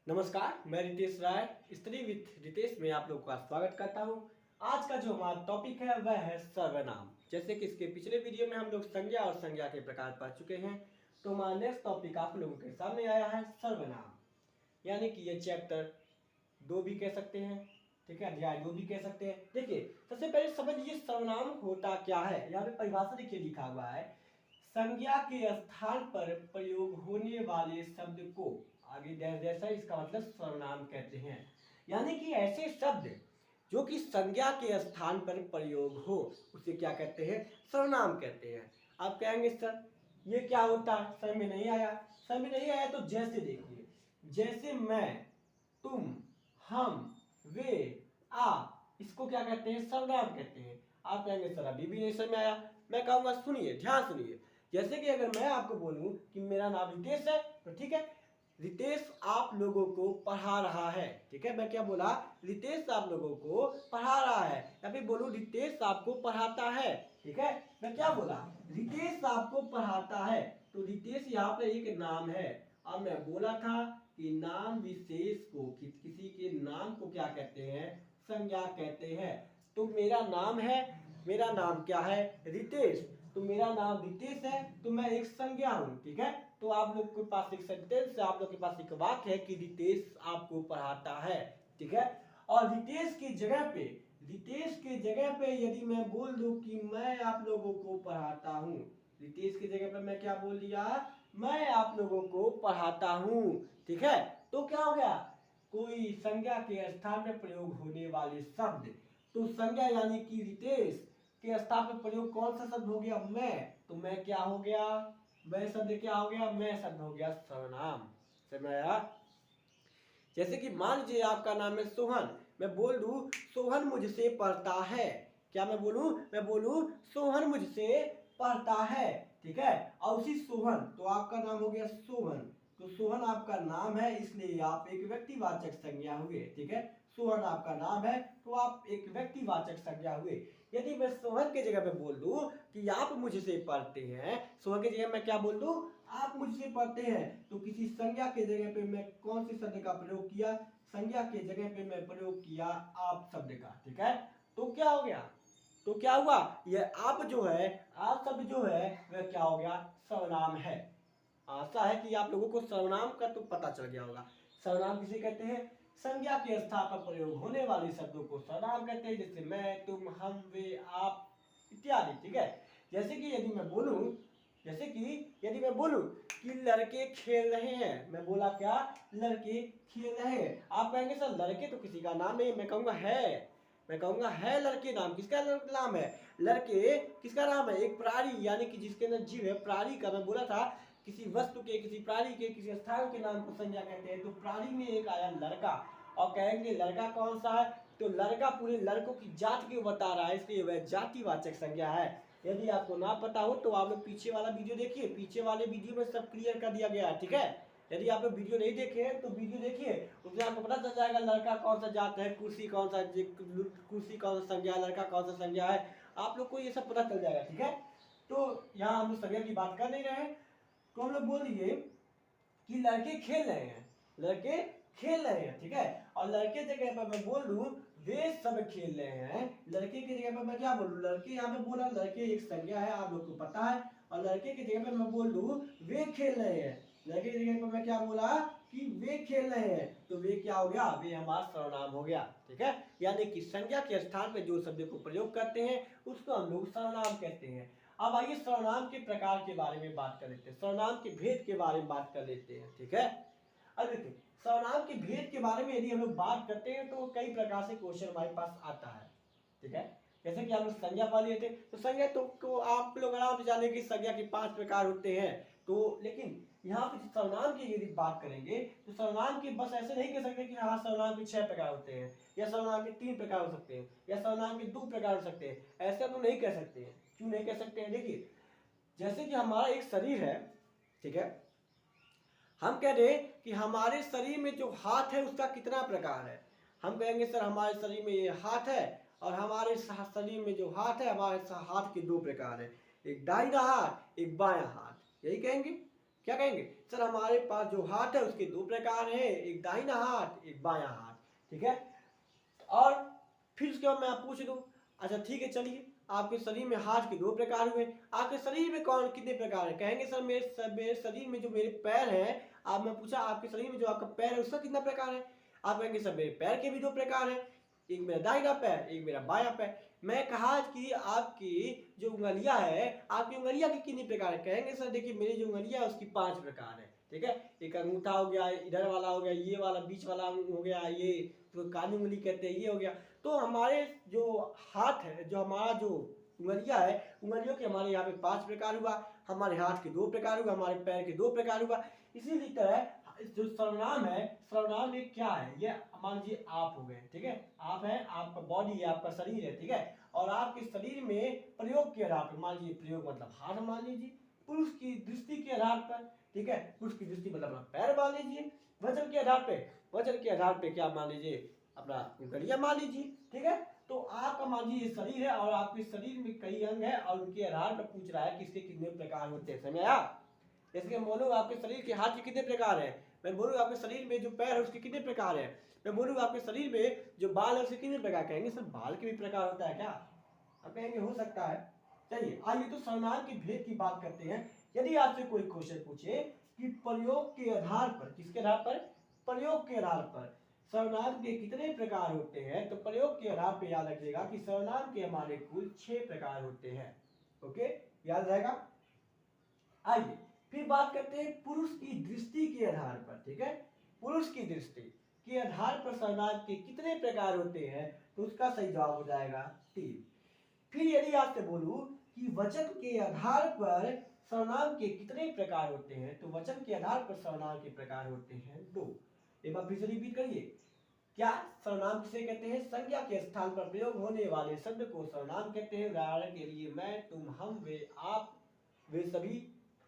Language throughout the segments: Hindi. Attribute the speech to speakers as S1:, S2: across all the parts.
S1: नमस्कार, मैं रितेश राय स्त्री विथ रितेश में आप लोगों का स्वागत करता हूं। आज का जो हमारा टॉपिक है वह है सर्वनाम। जैसे कि इसके पिछले वीडियो में हम लोग संज्ञा और संज्ञा के प्रकार पढ़ चुके हैं, तो हमारा नेक्स्ट टॉपिक आप लोगों के सामने आया है सर्वनाम। यानी कि ये चैप्टर 2 भी कह सकते हैं, ठीक है, अध्याय 2 भी कह सकते हैं। देखिए, सबसे पहले समझिए सर्वनाम होता क्या है। यहाँ पे परिभाषा देखिए लिखा हुआ है, संज्ञा के स्थान पर प्रयोग होने वाले शब्द को आगे डैश डैश है, इसका मतलब सर्वनाम कहते हैं। यानी कि ऐसे शब्द जो कि संज्ञा के स्थान पर प्रयोग हो उसे क्या कहते हैं, सर्वनाम कहते हैं। आप कहेंगे सर ये क्या होता है, समझ में नहीं आया। समझ में नहीं आया तो जैसे देखिए, जैसे मैं, तुम, हम, वे, आप, इसको क्या कहते हैं, सर्वनाम कहते हैं। आप कहेंगे सर अभी भी नहीं समझ में आया। मैं कहूंगा सुनिए, ध्यान सुनिए। जैसे कि अगर मैं आपको बोलूं कि मेरा नाम रितेश है, तो ठीक है, रितेश आप लोगों को पढ़ा रहा है। ठीक है, मैं क्या बोला, रितेश आप लोगों को पढ़ा रहा है। या फिर बोलूं रितेश आपको पढ़ाता है। ठीक है, मैं क्या बोला, रितेश आपको पढ़ाता है। तो रितेश यहाँ पे एक नाम है। अब मैं बोला था कि नाम विशेष को, किसी के नाम को क्या कहते हैं, संज्ञा कहते हैं। तो मेरा नाम है, मेरा नाम क्या है, रितेश। तो मेरा नाम रितेश है, तो मैं एक संज्ञा हूं। ठीक है, तो आप लोग के पास एक सेंटेंस है, आप लोग के पास एक वाक्य है कि रितेश आपको पढ़ाता है। ठीक है, और रितेश की जगह पे, रितेश के जगह पे यदि मैं बोल दूं कि मैं आप लोगों को पढ़ाता हूं, रितेश की जगह पे मैं क्या बोल दिया, मैं आप लोगों को पढ़ाता हूं। ठीक है, तो क्या हो गया, कोई संज्ञा के स्थान में प्रयोग होने वाले शब्द। तो संज्ञा यानी कि रितेश के स्थान पर प्रयोग कौन सा शब्द हो गया, मैं। तो मैं क्या हो गया, मैं शब्द क्या हो गया, मैं शब्द हो गया सर्वनाम। समझ में आया। जैसे कि मान लीजिए आपका नाम है सोहन, मैं बोल दूं सोहन मुझसे पढ़ता है। क्या मैं बोलूं, मैं बोलूं सोहन मुझसे पढ़ता है। ठीक है, और उसी सोहन, तो आपका नाम हो गया सोहन। तो सोहन आपका नाम है, इसलिए आप एक व्यक्तिवाचक संज्ञा हुए। ठीक है, सोहन आपका नाम है, तो आप एक व्यक्तिवाचक संज्ञा हुए। यदि मैं सोहन के जगह पे बोल दूं कि आप मुझसे पढ़ते हैं, सोहन की जगह मैं क्या बोल दूं, आप मुझसे पढ़ते हैं, तो किसी संज्ञा के जगह पे मैं कौन सी शब्द का प्रयोग किया, संज्ञा के जगह पे मैं प्रयोग किया आप शब्द का। ठीक है, तो क्या हो गया, तो क्या हुआ, यह आप जो है, आप शब्द जो है वह क्या हो गया, सर्वनाम है। आशा है कि आप लोगों को सर्वनाम का तो पता चल गया होगा। सर्वनाम किसे कहते हैं, संज्ञा के स्थान पर प्रयोग होने वाले शब्दों को सर्वनाम कहते हैं। जैसे मैं, तुम, हम, वे, आप इत्यादि। ठीक है, जैसे कि यदि मैं बोलूं, जैसे कि यदि मैं बोलूं कि लड़के खेल रहे हैं, मैं बोला क्या, लड़के खेल रहे हैं। आप कहेंगे सर लड़के तो किसी का नाम नहीं, मैं कहूंगा है, मैं कहूंगा है लड़के। नाम किसका नाम है, लड़के किसका नाम है, एक प्राणी, यानी कि जिसके अंदर जीव है, प्राणी का। मैं बोला था किसी वस्तु के, किसी प्राणी के, किसी स्थान के नाम को संज्ञा कहते हैं। तो प्राणी में एक आया लड़का, और कहेंगे लड़का कौन सा है, तो लड़का पूरे लड़कों की जाति को बता रहा है, इसलिए वह जातिवाचक संज्ञा है। यदि आपको ना पता हो तो आप लोग पीछे वाला वीडियो देखिए, पीछे वाले वीडियो में सब क्लियर कर दिया गया है। ठीक है, यदि आप वीडियो नहीं देखे हैं तो वीडियो देखिए, उसमें आपको पता चल जाएगा लड़का कौन सा जात है, कुर्सी कौन सा, कुर्सी कौन सा संज्ञा, लड़का कौन सा संज्ञा है, आप लोग को ये सब पता चल जाएगा। ठीक है, तो यहाँ हम संज्ञा की बात कर नहीं रहे हैं, तो हम लोग बोल दिए कि लड़के खेल रहे हैं, लड़के खेल रहे हैं। ठीक है, और लड़के जगह पर मैं बोल दूं वे सब खेल रहे हैं, लड़के की जगह पर मैं क्या बोलूं, लड़के यहाँ पे बोला, लड़के एक संज्ञा है, आप लोग को पता है। और लड़के की जगह पर मैं बोल दूं वे खेल रहे हैं, लड़के की जगह पर मैं क्या बोला कि वे खेल रहे हैं, तो वे क्या हो गया, वे हमारा सर्वनाम हो गया। ठीक है, यानी कि संज्ञा के स्थान में जो शब्द को प्रयोग करते हैं उसको हम लोग सर्वनाम कहते हैं। अब आइए सर्वनाम के प्रकार के बारे में बात कर लेते हैं, सर्वनाम के भेद के बारे में बात कर लेते हैं। ठीक है, अब देखिए सर्वनाम के भेद के बारे में यदि हम लोग बात करते हैं तो कई प्रकार से क्वेश्चन हमारे पास आता है। ठीक है, जैसे कि हम लोग संज्ञा पा लिए थे, तो संज्ञा तो आप लोग आराम से जाने की संज्ञा के 5 प्रकार होते हैं। तो लेकिन यहाँ पे सर्वनाम की यदि बात करेंगे तो सर्वनाम की बस ऐसे नहीं कह सकते कि हाँ सर्वनाम के 6 प्रकार होते हैं, या सर्वनाम के 3 प्रकार हो सकते हैं, या सर्वनाम के 2 प्रकार हो सकते हैं। ऐसे हम लोग नहीं कह सकते हैं। क्यों नहीं कह सकते हैं, देखिए जैसे कि हमारा एक शरीर है, ठीक है, हम कह रहे कि हमारे शरीर में जो हाथ है उसका कितना प्रकार है। हम कहेंगे सर हमारे शरीर में ये हाथ है, और हमारे शरीर में जो हाथ है, हमारे हाथ के 2 प्रकार है, एक दाहिना हाथ, एक बायां हाथ, यही कहेंगे। क्या कहेंगे सर हमारे पास जो हाथ है उसके दो प्रकार हैं, एक दाहिना हाथ एक बायां हाथ, ठीक है। और फिर उसके बाद मैं आप पूछ दूं, अच्छा ठीक है चलिए आपके शरीर में हाथ के दो प्रकार हुए, आपके शरीर में कौन कितने प्रकार है? कहेंगे सर मेरे शरीर में जो मेरे पैर हैं, आप मैं पूछा आपके शरीर में जो आपका पैर है उसका कितना प्रकार है? आप कहेंगे सर मेरे पैर के भी दो प्रकार है, एक मेरा दाहिना पैर एक मेरा बायां पैर। मैं कहा कि आपकी जो उंगलियां है आपकी उंगलियां की कितनी प्रकार है? कहेंगे सर देखिए मेरी जो उंगलियां है उसकी 5 प्रकार है, ठीक है। एक अंगूठा हो गया, इधर वाला हो गया, ये वाला बीच वाला हो गया, ये तो काली उंगली कहते हैं, ये हो गया। तो हमारे जो हाथ है, जो हमारा जो उंगलियां है, उंगलियों के हमारे यहाँ पे 5 प्रकार हुआ, हमारे हाथ के 2 प्रकार हुआ, हमारे पैर के 2 प्रकार हुआ। इसी तरह जो सर्वनाम है, सर्वनाम में क्या है? ये मान लीजिए आप हो गए, ठीक है, आप है, आपका बॉडी है, आपका शरीर है, ठीक है। और आपके शरीर में प्रयोग के आधार पर, मान लीजिए प्रयोग मतलब हाथ मान लीजिए, पुरुष की दृष्टि के आधार पर, ठीक है, पुरुष की दृष्टि मतलब पैर मान लीजिए, वजन के आधार पे, वजन के आधार पे क्या मान लीजिए अपना उंगलियां मान लीजिए, ठीक है। तो आपका मान लीजिए शरीर है और आपके शरीर में कई अंग है और उनके आधार पर पूछ रहा है कि इसके कितने प्रकार होते हैं, समझ आया? जैसे कि बोलूँ आपके शरीर के हाथ के कितने प्रकार है, मैं बोलूँ आपके शरीर में जो पैर है उसके कितने प्रकार है, मैं बोलूँ आपके शरीर में जो बाल है उसके कितने प्रकार। कहेंगे सर बाल के भी प्रकार होता है क्या? अब कहेंगे हो सकता है। चलिए आइए तो सर्वनाम के भेद की बात करते हैं। यदि आपसे कोई क्वेश्चन पूछे कि प्रयोग के आधार पर, किसके आधार पर? प्रयोग के आधार पर सर्वनाम के कितने प्रकार होते हैं, तो प्रयोग के आधार पर याद रखिएगा कि सर्वनाम के हमारे कुल 6 प्रकार होते हैं। ओके, याद रहेगा। आइए फिर बात करते हैं पुरुष की दृष्टि के आधार पर, ठीक है। पुरुष की दृष्टि के आधार पर सर्वनाम के कितने प्रकार होते हैं, तो उसका सही जवाब हो जाएगा 3। फिर यदि आपसे बोलूं कि वचन के आधार पर सर्वनाम के कितने प्रकार होते हैं, तो वचन के आधार पर सर्वनाम के प्रकार होते हैं 2। एक बार फिर से रिपीट करिए, क्या सर्वनाम किसे कहते हैं? संज्ञा के स्थान पर प्रयोग होने वाले शब्द को सर्वनाम कहते हैं। उदाहरण के लिए मैं, तुम, हम, वे, आप, वे सभी,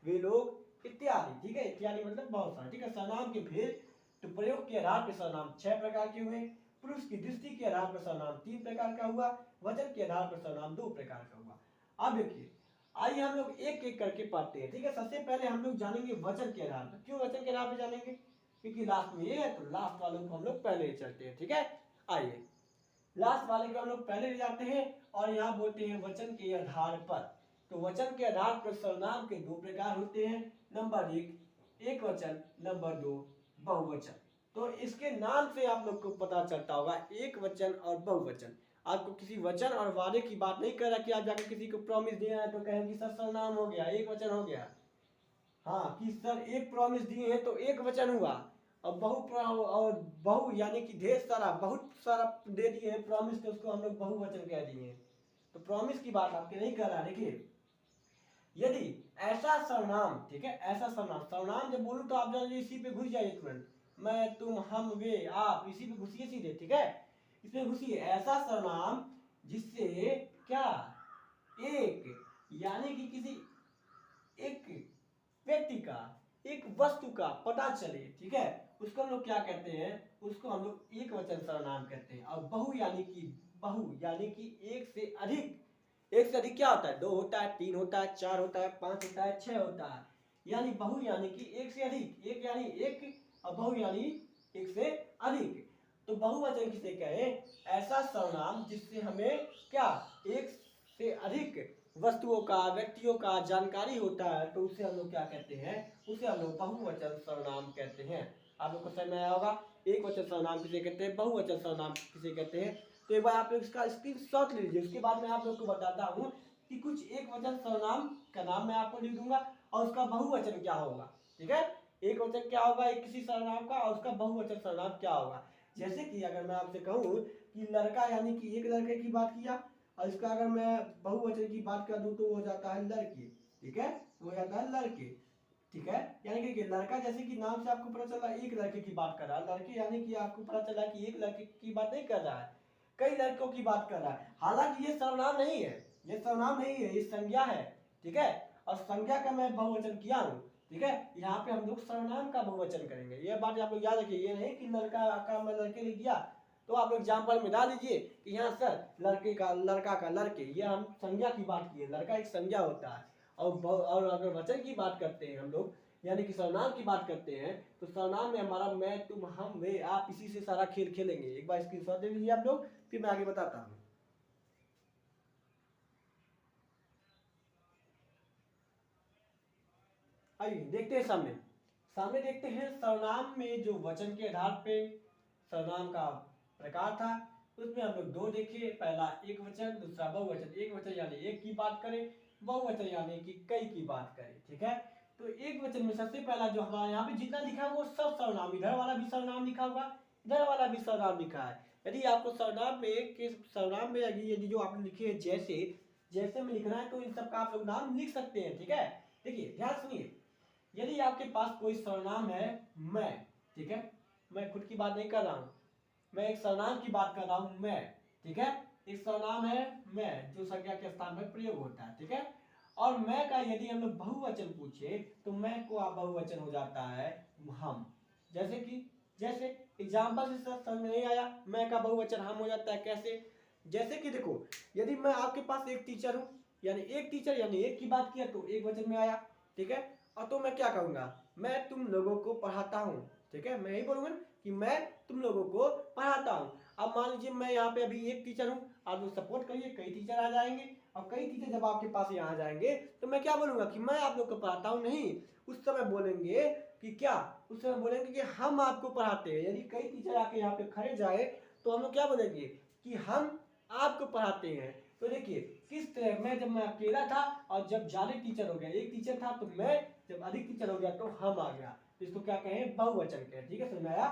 S1: वे लोग इत्यादि, ठीक है। इत्यादि मतलब बहुत सारे, ठीक है। सर्वनाम के भेद, तो प्रयोग के आधार पर सर्वनाम 6 प्रकार के हुए, पुरुष की दृष्टि के आधार पर सर्वनाम 3 प्रकार का हुआ, वचन के आधार पर सर्वनाम 2 प्रकार का हुआ। अब देखिए आइए हम लोग एक एक करके पढ़ते हैं, ठीक है। सबसे पहले हम लोग जानेंगे वचन के आधार पर। क्यों वचन के आधार पर जानेंगे? क्योंकि लास्ट में ये है तो लास्ट वालों को हम लोग पहले ही चलते हैं, ठीक है। आइए लास्ट वाले को हम लोग पहले ले जाते हैं और यहाँ बोलते हैं वचन के आधार पर। तो वचन के आधार पर सर्वनाम के 2 प्रकार होते हैं। नंबर 1 एक वचन, नंबर 2 बहुवचन। तो इसके नाम से आप लोग को पता चलता होगा एक वचन और बहुवचन। आपको किसी वचन और वादे की बात नहीं कर रहा कि आप जाकर किसी को प्रॉमिस दिया है तो कहेंगे सर सर्वनाम हो गया, एक वचन हो गया। हाँ कि सर एक प्रॉमिस दिए हैं तो एक वचन हुआ, और बहु यानी कि ढेर सारा बहुत सारा दे दिए हैं प्रॉमिस, तो उसको हम लोग बहुवचन कह दिए हैं। तो प्रॉमिस की बात आपके नहीं कर रहा। देखिए यदि ऐसा सर्वनाम, ठीक है, ऐसा सर्वनाम, सर्वनाम जब बोलूं तो आप जान लीजिए इसी पे घुस जाइए तुरंत, मैं, तुम, हम, वे, आप, इसी पे घुसिए सीधे, ठीक है। इसमें घुसिए ऐसा सर्वनाम जिससे क्या एक यानी कि किसी एक व्यक्ति का, एक वस्तु का पता चले, ठीक है, उसको हम लोग क्या कहते हैं? उसको हम लोग एक वचन सर्वनाम कहते हैं। और बहु यानी कि एक से अधिक, एक से अधिक क्या होता है? 2 होता है, 3 होता है, 4 होता है, 5 होता है, 6 होता है। यानी बहु यानी कि एक से अधिक, एक यानी एक और बहु यानी एक से अधिक। तो बहुवचन किसे कहें? ऐसा सर्वनाम जिससे हमें क्या एक से अधिक वस्तुओं का, व्यक्तियों का जानकारी होता है, तो उसे हम लोग क्या कहते हैं? उसे हम लोग बहुवचन सर्वनाम कहते हैं। आप लोग को समझ में आया होगा एक वचन सर्वनाम किसे कहते हैं, बहुवचन सर्वनाम किसे कहते हैं। तो एक बार आप लोग इसका स्क्रीनशॉट ले लीजिए, उसके बाद मैं आप लोग को बताता हूँ कि कुछ एक वचन सर्वनाम का नाम मैं आपको लिख दूंगा और उसका बहुवचन क्या होगा, ठीक है। एक वचन क्या होगा एक किसी सर्वनाम का, और उसका बहुवचन सर्वनाम क्या होगा। जैसे कि अगर मैं आपसे कहूँ कि लड़का यानी कि एक लड़के की बात किया, और इसका अगर मैं बहुवचन की बात कर दूं तो हो जाता है लड़के, ठीक है, हो जाता है लड़के, ठीक है। यानी कि लड़का जैसे कि नाम से आपको पता चला एक लड़के की बात कर रहा है, लड़के यानी कि आपको पता चला कि एक लड़के की बात नहीं कर रहा है, कई लड़कों की बात कर रहा है। हालांकि ये सर्वनाम नहीं है, ये सर्वनाम नहीं है, ये संज्ञा है, ठीक है। और संज्ञा का मैं बहुवचन किया हूँ, ठीक है। यहाँ पे हम लोग सर्वनाम का बहुवचन करेंगे, ये बात आप लोग याद रखिए। ये नहीं कि लड़का का मैं लड़के लिख दिया तो आप लोग एग्जाम्पल में डाल दीजिए कि यहाँ सर लड़के का, लड़का का, लड़के, ये हम संज्ञा की बात किए, लड़का एक संज्ञा होता है। और अगर वचन की बात करते हैं हम लोग यानी कि सर्वनाम की बात करते हैं तो सर्वनाम में हमारा मैं, तुम, हम, वे, आप, इसी से सारा खेल खेलेंगे। एक बार स्क्रीनशॉट दे लीजिए आप लोग, फिर मैं आगे बताता हूँ। आइए देखते हैं सामने। सामने देखते हैं सर्वनाम में जो वचन के आधार पे सर्वनाम का प्रकार था, उसमें हम लोग दो देखे। पहला एक वचन, दूसरा बहुवचन। एक वचन यानी एक की बात करें, बहुवचन यानी कि कई की बात करें। ठीक है, तो एक वचन में सबसे पहला जो हमारा यहाँ पे जितना लिखा है वो सब सर्वनाम, इधर वाला भी सर्वनाम लिखा होगा, इधर वाला भी सर्वनाम लिखा है। यदि आपको सर्वनाम में सर्वनाम में यदि जो आपने लिखे हैं जैसे जैसे में लिखना है तो इन सब का आप लोग नाम लिख सकते हैं। ठीक है, देखिए ध्यान सुनिए। यदि आपके पास कोई सर्वनाम है मैं, ठीक है, मैं खुद की बात नहीं कर रहा हूं, मैं एक सर्वनाम की बात कर रहा हूं मैं। ठीक है, एक सर्वनाम है मैं जो संज्ञा के स्थान पर प्रयोग होता है। ठीक है, और मैं का यदि हम लोग बहुवचन पूछे तो मैं को आप बहुवचन हो जाता है हम। जैसे कि जैसे एग्जाम्पल से समझ में नहीं आया, मैं का बहुवचन हम हो जाता है कैसे? जैसे कि देखो, यदि मैं आपके पास एक टीचर हूं, यानी एक टीचर यानी एक की बात किया तो एक वचन में आया। ठीक है, और तो मैं क्या कहूंगा, मैं तुम लोगों को पढ़ाता हूँ। ठीक है, मैं ही बोलूंगा कि मैं तुम लोगों को पढ़ाता हूँ। अब मान लीजिए मैं यहाँ पे अभी एक टीचर हूँ, आप लोग सपोर्ट करिए, कई टीचर आ जाएंगे, और कई टीचर जब आपके पास यहाँ आ जाएंगे तो मैं क्या बोलूंगा कि मैं आप लोग को पढ़ाता हूँ नहीं, उस समय बोलेंगे कि क्या, उस समय बोलेंगे कि हम आपको पढ़ाते हैं। यदि कई टीचर आके यहाँ पे खड़े जाए तो हम लोग क्या बोलेंगे कि हम आपको पढ़ाते हैं। तो देखिए किस तरह मैं अकेला था और जब ज्यादा टीचर हो गया, एक टीचर था तो मैं, जब अधिक टीचर हो गया तो हम आ गया, तो इसको क्या कहें, बहुवचन कहें। ठीक है, समझ में आया?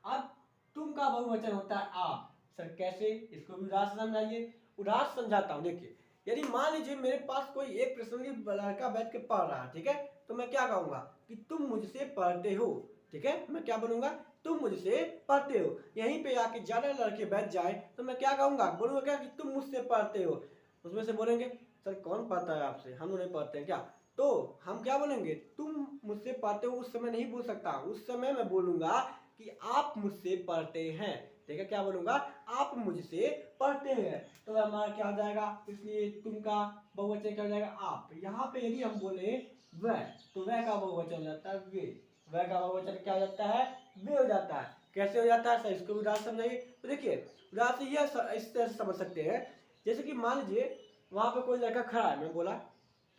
S1: अब तुम का बहुवचन होता है आप। सर कैसे, इसको भी उदाहरण समझाइए। उदाहरण समझाता हूं। देखिए, यदि मान लीजिए मेरे पास कोई एक पर्सनली लड़का बैठ के पढ़ रहा है, ठीक है, तो मैं क्या कहूंगा कि तुम मुझसे पढ़ते हो। ठीक है, मैं क्या बोलूंगा, तुम मुझसे पढ़ते हो। यहीं पे आके ज्यादा लड़के बैठ जाए तो मैं क्या कहूंगा, बोलूंगा क्या कि तुम मुझसे पढ़ते हो। उसमें से बोलेंगे सर कौन पढ़ता है आपसे, हम लोग नहीं पढ़ते हैं क्या? तो हम क्या बोलेंगे, तुम मुझसे पढ़ते हो, उस समय नहीं बोल सकता, उस समय मैं बोलूंगा कि आप मुझसे पढ़ते हैं। ठीक है, क्या बोलूंगा, आप मुझसे पढ़ते हैं। तो हमारा क्या हो जाएगा, इसलिए तुम का बहुवचन क्या हो जाएगा, आप। यहाँ पे यदि हम बोले वह, तो वह का बहुवचन हो जाता है वे, वह का बहुवचन क्या हो जाता है, वे हो जाता है। कैसे हो जाता है सर, इसको उदाहरण समझाइए। तो देखिए उदाहरण से यह इस तरह से समझ सकते हैं, जैसे कि मान लीजिए वहां पे कोई लड़का खड़ा है, मैं बोला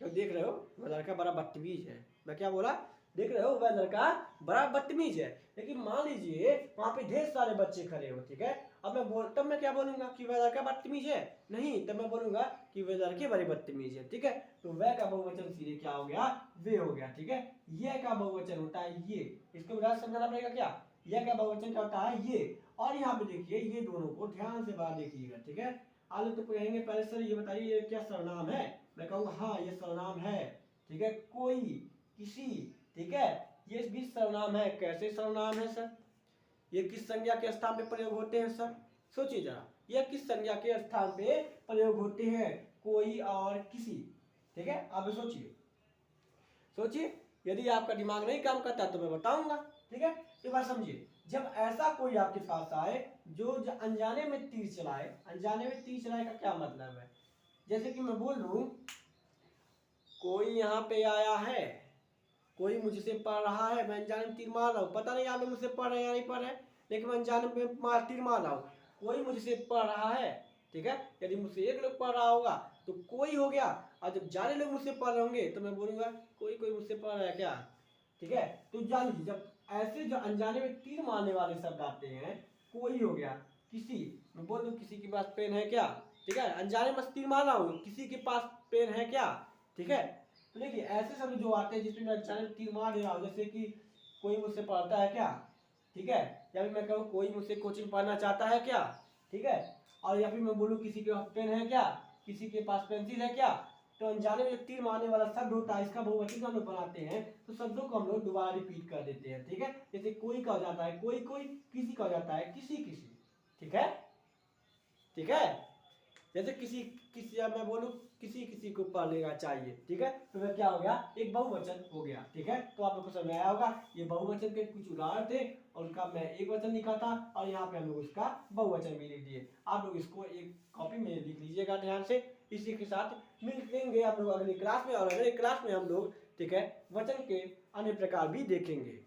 S1: क्या देख रहे हो, वह लड़का बड़ा बदतमीज है। मैं क्या बोला, देख रहे हो वह लड़का बड़ा बदतमीज है। लेकिन मान लीजिए वहां पे ढेर सारे बच्चे खड़े हो, ठीक है, अब तब मैं क्या बोलूंगा कि वह लड़का बदतमीज है, नहीं, तब मैं बोलूंगा कि वह लड़के बड़े बदतमीज है। ठीक है, तो वह का बहुवचन सीधे क्या हो गया, वे हो गया। ठीक है, यह का बहुवचन होता है ये, इसको उदाहरण समझाना पड़ेगा क्या, यह का बहुवचन क्या होता है ये। और यहाँ पे देखिए ये दोनों को ध्यान से बात देखिएगा। ठीक है, आलू तो कहेंगे पहले सर ये बताइए ये क्या सर्वनाम है, मैं कहूँगा हाँ ये सर्वनाम है। ठीक है, कोई, किसी, ठीक है, ये भी सर्वनाम है। कैसे सर्वनाम है सर, ये किस संज्ञा के स्थान पे प्रयोग होते हैं सर, सोचिए जरा, ये किस संज्ञा के स्थान पे प्रयोग होते हैं, कोई और किसी। ठीक है, आप सोचिए सोचिए, यदि आपका दिमाग नहीं काम करता तो मैं बताऊंगा। ठीक है, एक बार समझिए, जब ऐसा कोई आपके पास आए जो अनजाने में तीर चलाए, अनजाने में तीर चलाए का क्या मतलब है, जैसे कि मैं बोल दूं कोई यहाँ पे आया है, कोई मुझसे पढ़ रहा है, मैं अनजाने में तीर मार रहा हूँ, पता नहीं आप लोग मुझसे पढ़ रहे हैं या नहीं पढ़ रहे हैं, लेकिन मैं अनजाने में तीर मार रहा हूँ, कोई मुझसे पढ़ रहा है। ठीक है, यदि मुझसे एक लोग पढ़ रहा होगा तो कोई हो गया, और जब ज्यादा लोग मुझसे पढ़ रहे होंगे तो मैं बोलूंगा कोई कोई मुझसे पढ़ रहा है क्या। ठीक है, तो जान लीजिए जब ऐसे जो अनजाने में तीर मारने वाले शब्द आते हैं, कोई हो गया, किसी, मैं बोल दूं किसी के पास पेन है क्या। ठीक है, अनजाने में तीर मार रहा हूँ, किसी के पास पेन है क्या। ठीक है, तो देखिए ऐसे शब्द जो आते हैं जिसमें मैं अचानक तीर मार दे रहा हूँ, जैसे कि कोई मुझसे पढ़ता है क्या। ठीक है, या फिर मैं कहूँ कोई मुझसे कोचिंग पढ़ना चाहता है क्या। ठीक है, और या फिर मैं बोलूँ किसी के पास पेन है क्या, किसी के पास पेंसिल है क्या। तो अनजाने में जो तीर मारने वाला शब्द होता है, इसका बहुवचन हम लोग बनाते हैं तो शब्दों को हम लोग दोबारा रिपीट कर देते हैं। ठीक है, जैसे कोई का हो जाता है कोई कोई, किसी का हो जाता है किसी किसी। ठीक है, ठीक है, जैसे किसी किसी, अब मैं बोलूं किसी किसी को पढ़ने चाहिए। ठीक है, तो वह क्या हो गया, एक बहुवचन हो गया। ठीक है, तो आप लोग को समझ में आया होगा, ये बहुवचन के कुछ उदाहरण थे और उनका मैं एक वचन लिखा था और यहाँ पे हम लोग उसका बहुवचन भी लिख दिए। आप लोग इसको एक कॉपी में लिख लीजिएगा ध्यान से, इसी के साथ मिलेंगे हम लोग अगली क्लास में, और अगली क्लास में हम लोग ठीक है वचन के अन्य प्रकार भी देखेंगे।